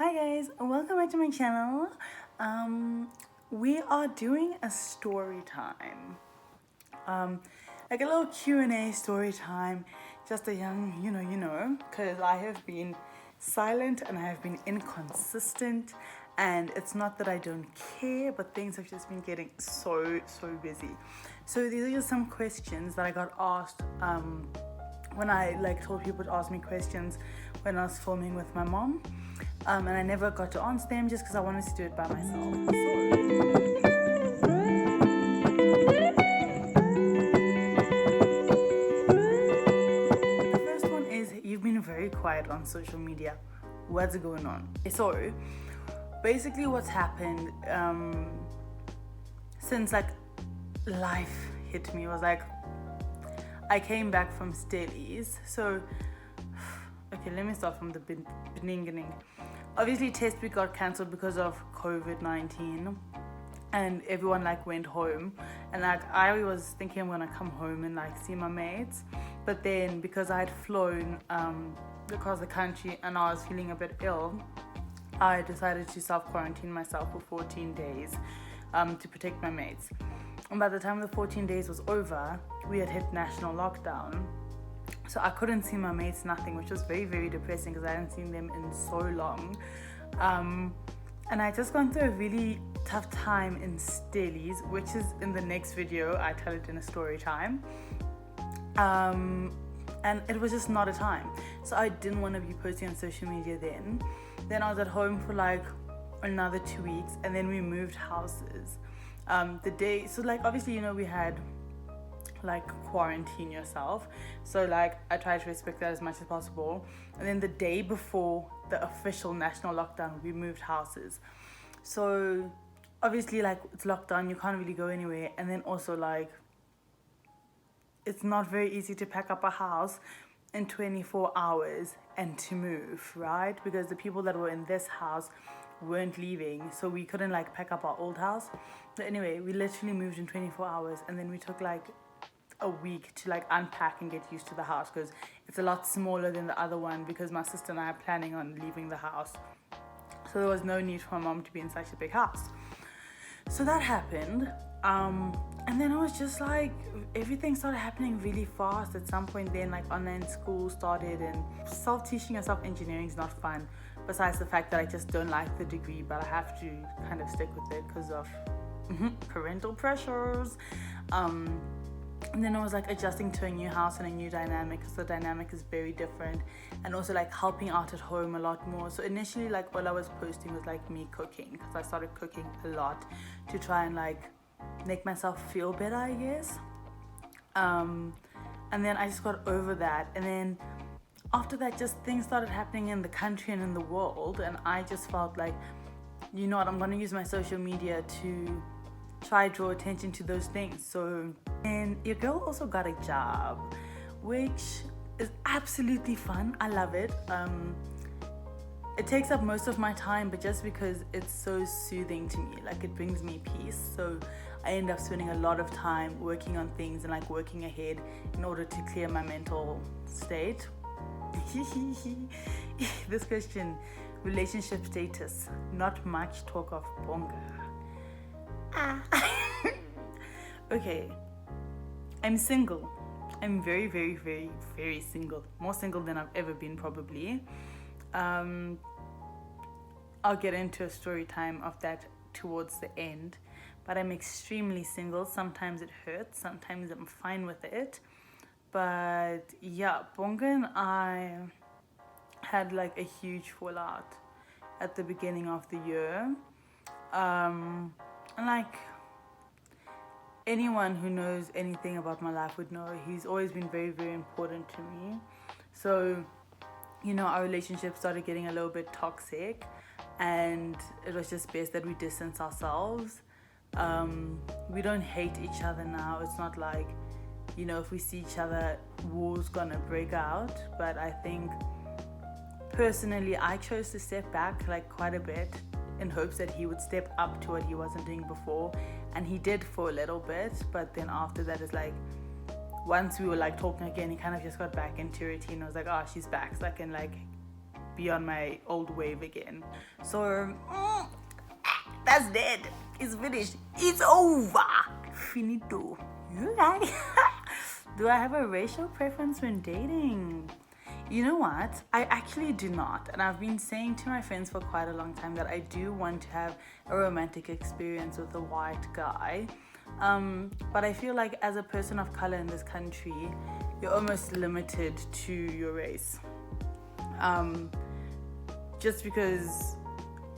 Hi guys, welcome back to my channel. We are doing a story time. Like a little Q&A story time. Just a young, because I have been silent and I have been inconsistent, and it's not that I don't care, but things have just been getting so busy. So these are just some questions that I got asked when I told people to ask me questions when I was filming with my mom. And I never got to answer them just because I wanted to do it by myself. The first one is, you've been very quiet on social media. What's going on? So basically what's happened since life hit me was I came back from studies. So okay, let me start from the beginning. Obviously, test week got cancelled because of COVID-19, and everyone went home. And I was thinking I'm gonna come home and see my mates, but then because I had flown across the country and I was feeling a bit ill, I decided to self-quarantine myself for 14 days to protect my mates. And by the time the 14 days was over, we had hit national lockdown. So I couldn't see my mates, nothing, which was very, very depressing because I hadn't seen them in so long. And I just gone through a really tough time in Stellies, which is in the next video. I tell it in a story time. And it was just not a time. So I didn't want to be posting on social media then. Then I was at home for another 2 weeks, and then we moved houses. Obviously, we had quarantine yourself, so I try to respect that as much as possible. And then the day before the official national lockdown, we moved houses. So obviously it's lockdown, you can't really go anywhere. And then also it's not very easy to pack up a house in 24 hours and to move, right? Because the people that were in this house weren't leaving, so we couldn't pack up our old house. But anyway, we literally moved in 24 hours, and then we took a week to unpack and get used to the house, because it's a lot smaller than the other one, because my sister and I are planning on leaving the house. So there was no need for my mom to be in such a big house. So that happened. And then it was just everything started happening really fast. At some point then online school started, and self-teaching yourself engineering is not fun, besides the fact that I just don't like the degree, but I have to kind of stick with it because of parental pressures. And then I was adjusting to a new house and a new dynamic, because the dynamic is very different, and also helping out at home a lot more. So initially all I was posting was me cooking, because I started cooking a lot to try and make myself feel better, I guess. And then I just got over that, and then after that just things started happening in the country and in the world, and I just felt you know what, I'm gonna use my social media to try draw attention to those things. So, and your girl also got a job, which is absolutely fun. I love it. It takes up most of my time, but just because it's so soothing to me, it brings me peace. So I end up spending a lot of time working on things and working ahead in order to clear my mental state. This question, relationship status, not much talk of bonga. Okay, I'm single. I'm very, very, very, very single. More single than I've ever been, probably. I'll get into a story time of that towards the end, but I'm extremely single. Sometimes it hurts, sometimes I'm fine with it. But yeah, Bonga and I had a huge fallout at the beginning of the year. And anyone who knows anything about my life would know, he's always been very, very important to me. So, our relationship started getting a little bit toxic, and it was just best that we distance ourselves. We don't hate each other now. It's not if we see each other, war's gonna break out. But I think personally I chose to step back quite a bit, in hopes that he would step up to what he wasn't doing before, and he did for a little bit. But then after that, it's once we were talking again, he kind of just got back into routine. I was oh, she's back, so I can be on my old wave again. So that's dead. It's finished. It's over. Finito. You right? Do I have a racial preference when dating? You know what? I actually do not. And I've been saying to my friends for quite a long time that I do want to have a romantic experience with a white guy. But I feel like as a person of color in this country, you're almost limited to your race. Just because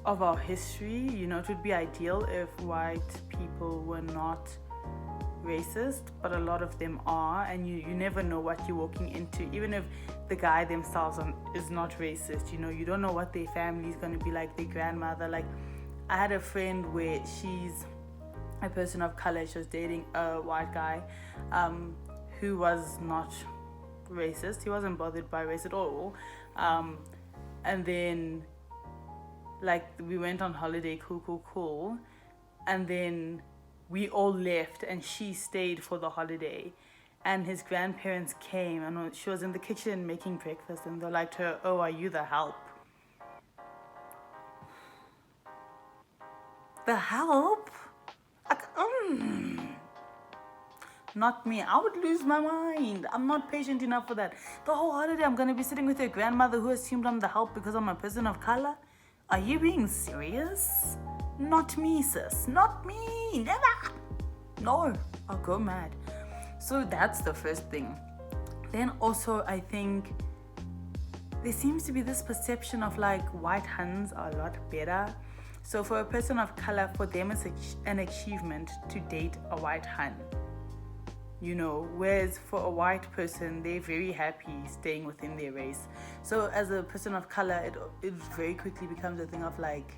of our history, you know, it would be ideal if white people were not racist, but a lot of them are, and you never know what you're walking into. Even if the guy themselves is not racist, you know, you don't know what their family is going to be like, their grandmother. Like, I had a friend where she's a person of color. She was dating a white guy who was not racist. He wasn't bothered by race at all. And then, like, we went on holiday, cool. And then we all left and she stayed for the holiday. And his grandparents came and she was in the kitchen making breakfast and they're like to her, "Oh, are you the help?" The help? Like, not me. I would lose my mind. I'm not patient enough for that. The whole holiday I'm going to be sitting with your grandmother who assumed I'm the help because I'm a person of color? Are you being serious? Not me, sis. Not me. Never. No. I'll go mad. So that's the first thing. Then also, I think there seems to be this perception of like white Huns are a lot better. So for a person of color, for them it's an achievement to date a white Hun. You know, whereas for a white person, they're very happy staying within their race. So as a person of color, it very quickly becomes a thing of like,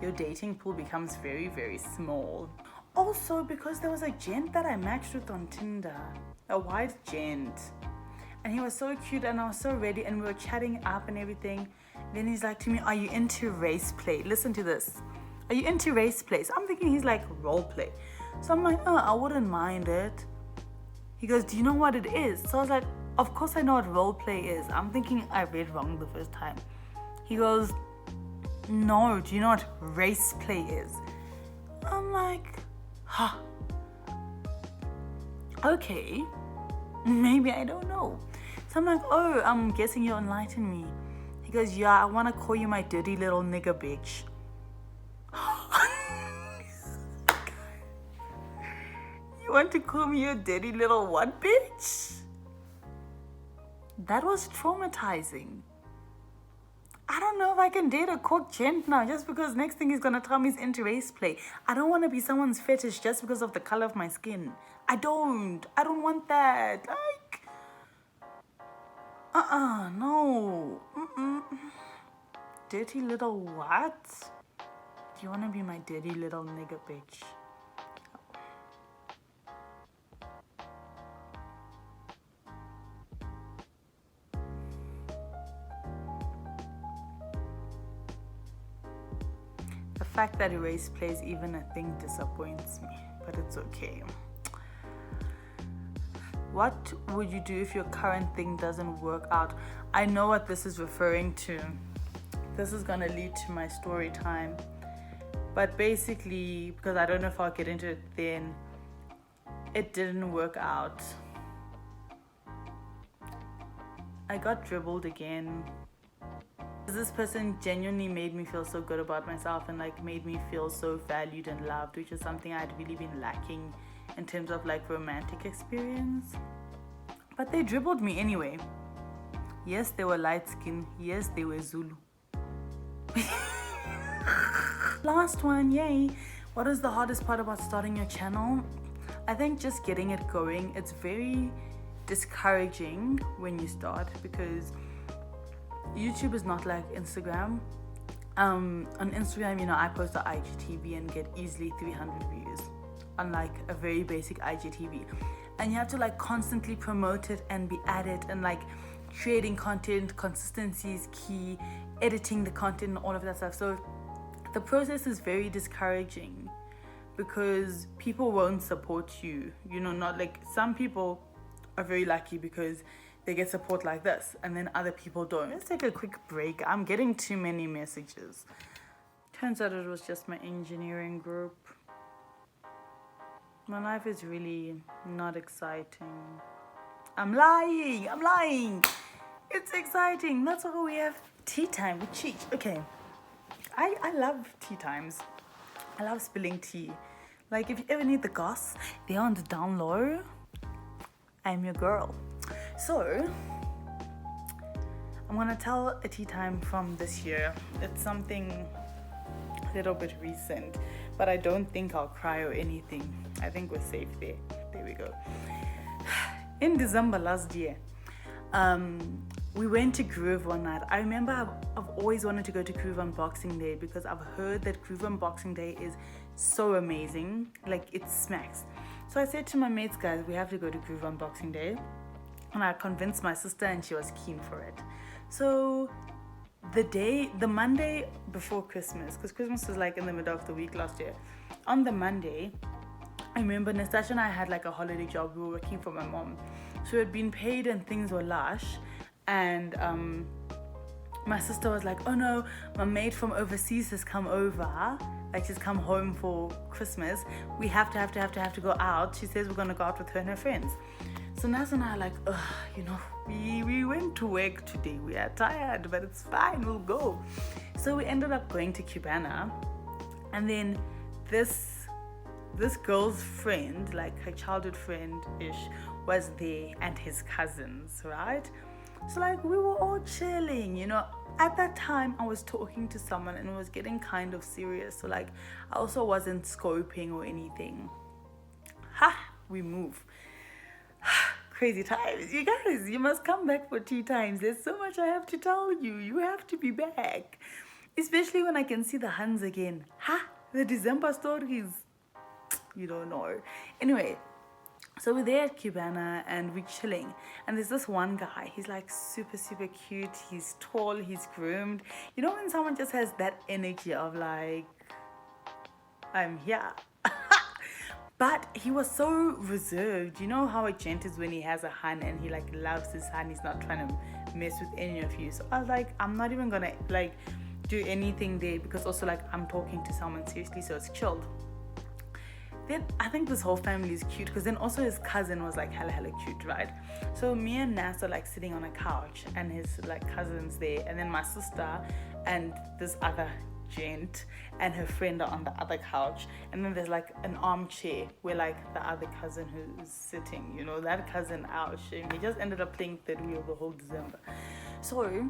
your dating pool becomes very, very small. Also, because there was a gent that I matched with on Tinder, a white gent. And he was so cute and I was so ready and we were chatting up and everything. Then he's like to me, "Are you into race play?" Listen to this. "Are you into race play?" So I'm thinking he's like role play. So I'm like, "Oh, I wouldn't mind it." He goes, "Do you know what it is?" So I was like, "Of course I know what role play is." I'm thinking I read wrong the first time. He goes, "No, do you know what race play is?" I'm like, huh. Okay, maybe I don't know. So I'm like, "Oh, I'm guessing you'll enlighten me." He goes, "Yeah, I want to call you my dirty little nigger bitch." You want to call me your dirty little what bitch? That was traumatizing. I don't know if I can date a cock gent now just because next thing he's going to tell me he's into race play. I don't want to be someone's fetish just because of the color of my skin. I don't want that. Like, no. Dirty little what? Do you want to be my dirty little nigger bitch? The fact that race play is even a thing disappoints me, but it's okay. What would you do if your current thing doesn't work out? I know what this is referring to. This is gonna lead to my story time. But basically, because I don't know if I'll get into it then, it didn't work out. I got dribbled again. This person genuinely made me feel so good about myself and like made me feel so valued and loved, which is something I'd really been lacking in terms of like romantic experience. But they dribbled me anyway. Yes, they were light skinned. Yes, they were Zulu. Last one, yay. What is the hardest part about starting your channel? I think just getting it going. It's very discouraging when you start because YouTube is not like Instagram. On Instagram, you know, I post the IGTV and get easily 300 views, unlike a very basic IGTV. And you have to like constantly promote it and be at it and like creating content. Consistency is key, editing the content and all of that stuff. So the process is very discouraging because people won't support you. You know, not like some people are very lucky because they get support like this, and then other people don't. Let's take a quick break. I'm getting too many messages. Turns out it was just my engineering group. My life is really not exciting. I'm lying. It's exciting. That's why we have tea time with Cheech. Okay. I love tea times. I love spilling tea. Like, if you ever need the goss, they're on the down low. I'm your girl. So, I'm gonna tell a tea time from this year. It's something a little bit recent, but I don't think I'll cry or anything. I think we're safe there. There we go. In December last year, we went to Groove one night. I remember I've always wanted to go to Groove on Boxing Day because I've heard that Groove on Boxing Day is so amazing. Like, it smacks. So I said to my mates, guys, we have to go to Groove on Boxing Day. And I convinced my sister and she was keen for it. So the Monday before Christmas, because Christmas was like in the middle of the week last year. On the Monday, I remember Nastasha and I had like a holiday job. We were working for my mom. So we had been paid and things were lush. And my sister was like, oh no, my mate from overseas has come over. Like, she's come home for Christmas. We have to go out. She says we're going to go out with her and her friends. So Nas and I are like, we went to work today. We are tired, but it's fine. We'll go. So we ended up going to Cubana. And then this girl's friend, like her childhood friend-ish, was there, and his cousins, right? So like, we were all chilling, you know. At that time, I was talking to someone and it was getting kind of serious. So like, I also wasn't scoping or anything. We move. Crazy times. You guys, you must come back for tea times. There's so much I have to tell you. You have to be back. Especially when I can see the Huns again. The December stories. You don't know. Anyway, so we're there at Cubana and we're chilling. And there's this one guy. He's like super, super cute. He's tall. He's groomed. You know when someone just has that energy of like, I'm here. But he was so reserved. You know how a gent is when he has a hun and he like loves his hun. He's not trying to mess with any of you. So I was like, I'm not even gonna like do anything there because also like I'm talking to someone seriously, so it's chilled. Then I think this whole family is cute because then also his cousin was like hella cute, right? So me and Nas are like sitting on a couch and his like cousin's there, and then my sister and this other gent and her friend are on the other couch, and then there's like an armchair where like the other cousin who's sitting, you know, that cousin out. He just ended up playing third wheel the whole December. So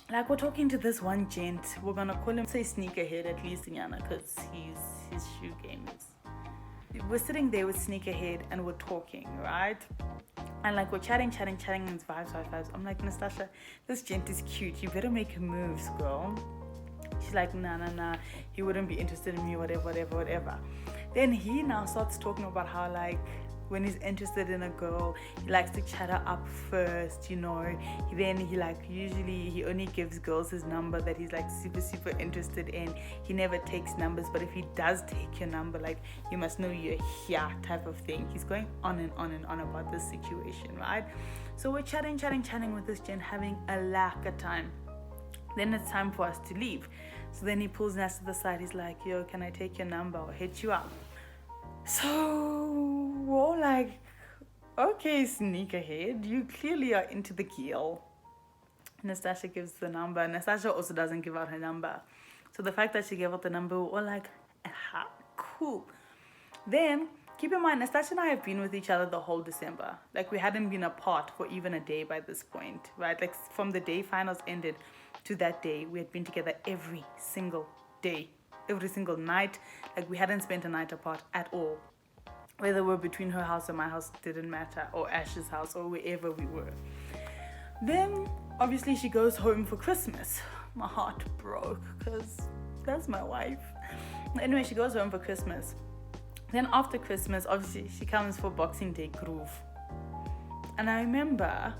like, we're talking to this one gent, we're gonna call him, say, Sneakerhead, at least in Yana, because his shoe game is. We're sitting there with Sneakerhead and we're talking, right? And like, we're chatting and it's vibes. I'm like, Nastasha, this gent is cute, you better make moves, girl. She's like, nah, he wouldn't be interested in me, whatever. Then he now starts talking about how like, when he's interested in a girl, he likes to chat her up first, you know. Then he like, usually he only gives girls his number that he's like super interested in. He never takes numbers, but if he does take your number, like, you must know you're here type of thing. He's going on and on about this situation, right? So we're chatting with this gent, having a lack of time. Then it's time for us to leave. So then he pulls Nas to the side. He's like, yo, can I take your number or hit you up? So we're all like, okay, Sneakerhead, you clearly are into the geel. Nastasha gives the number. Nastasha also doesn't give out her number. So the fact that she gave out the number, we're all like, cool. Then, keep in mind, Nastasha and I have been with each other the whole December. Like, we hadn't been apart for even a day by this point, right? Like, from the day finals ended to that day, we had been together every single day, every single night. Like, we hadn't spent a night apart at all. Whether we're between her house or my house didn't matter, or Ash's house, or wherever we were. Then, obviously, she goes home for Christmas. My heart broke, because that's my wife. Anyway, she goes home for Christmas. Then after Christmas, obviously, she comes for Boxing Day Groove. And I remember...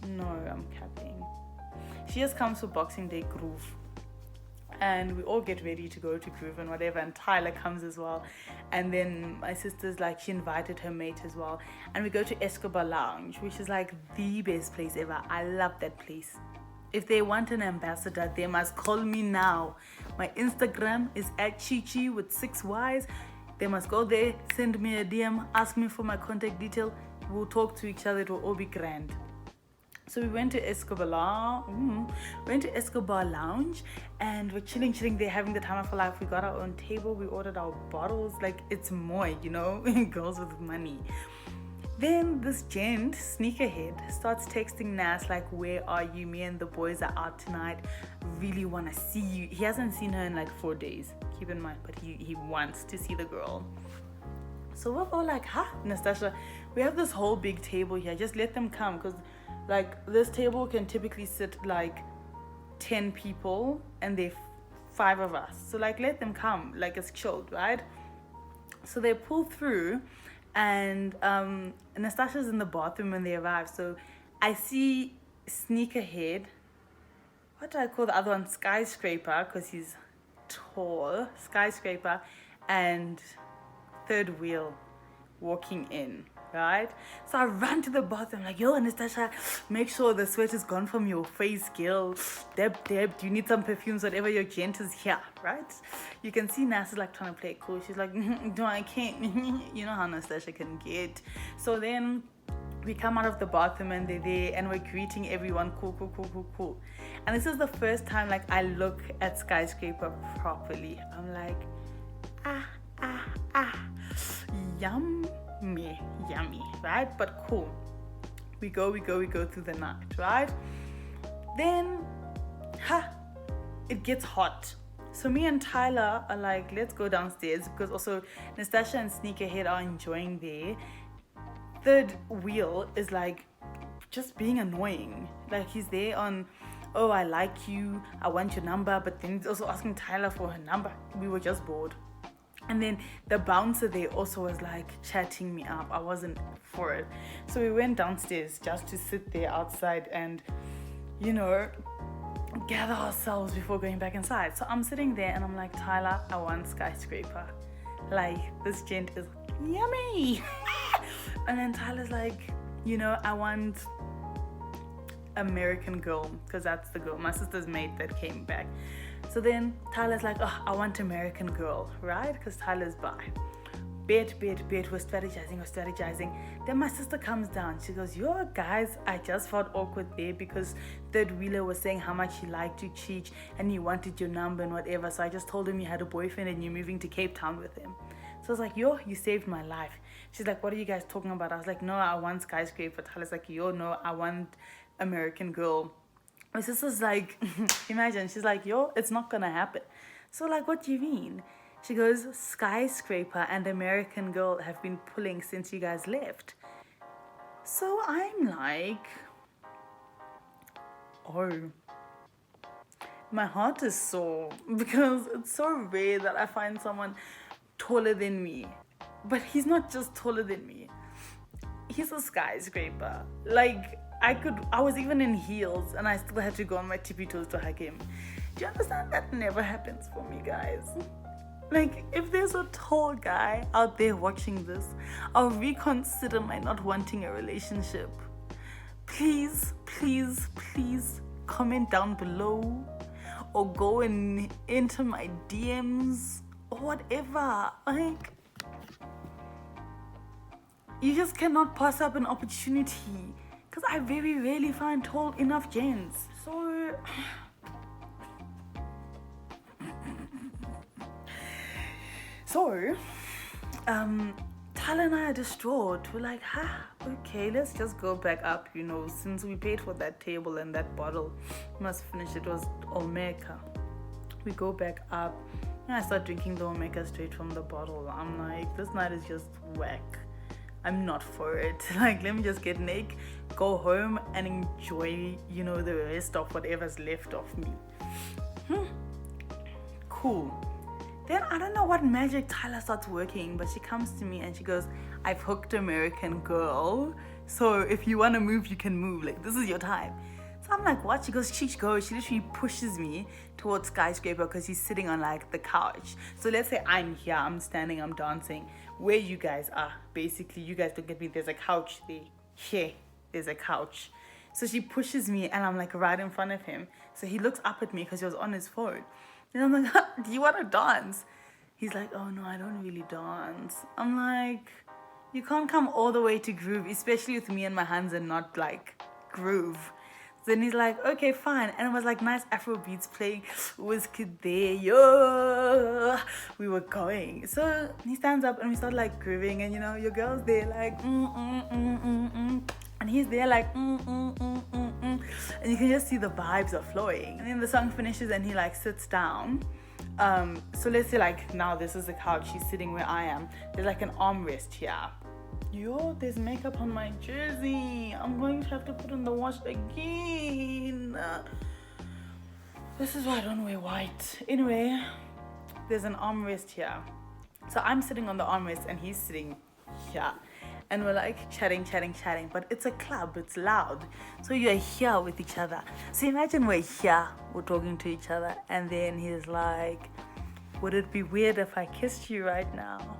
No, I'm capping. She just comes for Boxing Day Groove. And we all get ready to go to Groove and whatever, and Tyler comes as well. And then my sister's like, she invited her mate as well, and we go to Escobar Lounge, which is like the best place ever. I love that place. If they want an ambassador, they must call me now. My Instagram is at Chichi with 6 Ys. They must go there, send me a DM, ask me for my contact detail. We'll talk to each other. It will all be grand. So we went to Escobar Lounge, and we're chilling there, having the time of our life. We got our own table, we ordered our bottles, like it's more, girls with money. Then this gent, Sneakerhead, starts texting Nas like, where are you? Me and the boys are out tonight. Really want to see you. He hasn't seen her in like 4 days, keep in mind, but he wants to see the girl. So we're all like, Nastasha, we have this whole big table here. Just let them come, because like this table can typically sit like 10 people and they're 5 of us. So like, let them come, like it's chilled, right? So they pull through, and Nastasha's in the bathroom when they arrive. So I see Sneakerhead, what do I call the other one? Skyscraper, because he's tall. Skyscraper and Third Wheel walking in, right? So I run to the bathroom like, yo, Anastasia, make sure the sweat is gone from your face, girl. Deb, do you need some perfumes? Whatever your gent is here, right? You can see Nas is like trying to play it cool. She's like, no, I can't. You know how Anastasia can get. So then we come out of the bathroom and they're there and we're greeting everyone, cool. And this is the first time like I look at Skyscraper properly. I'm like, yummy, right? But cool. We go through the night, right? Then, it gets hot. So me and Tyler are like, let's go downstairs, because also Nastasia and Sneakerhead are enjoying there. Third Wheel is like just being annoying. Like he's there on, oh, I like you, I want your number, but then he's also asking Tyler for her number. We were just bored. And then the bouncer there also was like chatting me up. I wasn't for it. So we went downstairs just to sit there outside and, gather ourselves before going back inside. So I'm sitting there and I'm like, Tyler, I want Skyscraper. Like, this gent is yummy. And then Tyler's like, I want American Girl, because that's the girl, my sister's mate that came back. So then Tyler's like, oh, I want American Girl, right? Because Tyler's bi. Bet, we're strategizing. Then my sister comes down. She goes, yo, guys, I just felt awkward there because Third Wheeler was saying how much he liked you, Cheech, and he wanted your number and whatever. So I just told him you had a boyfriend and you're moving to Cape Town with him. So I was like, yo, you saved my life. She's like, what are you guys talking about? I was like, no, I want Skyscraper. Tyler's like, yo, no, I want American Girl. My sister's like, imagine, she's like, yo, it's not gonna happen. So like, what do you mean? She goes, Skyscraper and American Girl have been pulling since you guys left. So I'm like, oh, my heart is sore, because it's so rare that I find someone taller than me. But he's not just taller than me, he's a skyscraper. Like, I was even in heels and I still had to go on my tippy toes to hug him. Do you understand? That never happens for me, guys. Like, if there's a tall guy out there watching this, I'll reconsider my not wanting a relationship. Please comment down below or go and enter my DMs or whatever. Like, you just cannot pass up an opportunity, because I very rarely find tall enough gents. So, Tyler and I are distraught. We're like, okay, let's just go back up, since we paid for that table and that bottle. We must finish it. It was Olmeca. We go back up, and I start drinking the Olmeca straight from the bottle. I'm like, this night is just whack. I'm not for it. Like, let me just get naked, go home, and enjoy, the rest of whatever's left of me. Cool. Then I don't know what magic Tyler starts working, but she comes to me and she goes, I've hooked American Girl, so if you want to move, you can move. Like, this is your time. So I'm like, what? She goes, she literally pushes me towards Skyscraper because he's sitting on like the couch. So let's say I'm here, I'm standing, I'm dancing. Where you guys are, basically, you guys don't get me. There's a couch there. Here, there's a couch. So she pushes me and I'm like right in front of him. So he looks up at me because he was on his phone. And I'm like, do you want to dance? He's like, oh no, I don't really dance. I'm like, you can't come all the way to groove, especially with me and my hands and not like groove. Then he's like, okay, fine. And it was like nice Afro beats playing. Wizkid there, yo. We were going. So he stands up and we start like grooving. And you know, your girl's there like, And he's there like, And you can just see the vibes are flowing. And then the song finishes and he like sits down. So let's say like now this is the couch. He's sitting where I am. There's like an armrest here. Yo, there's makeup on my jersey. I'm going to have to put in the wash again. This is why I don't wear white. Anyway, there's an armrest here. So I'm sitting on the armrest and he's sitting here. And we're like chatting. But it's a club, it's loud. So you're here with each other. So imagine we're here, we're talking to each other. And then he's like, would it be weird if I kissed you right now?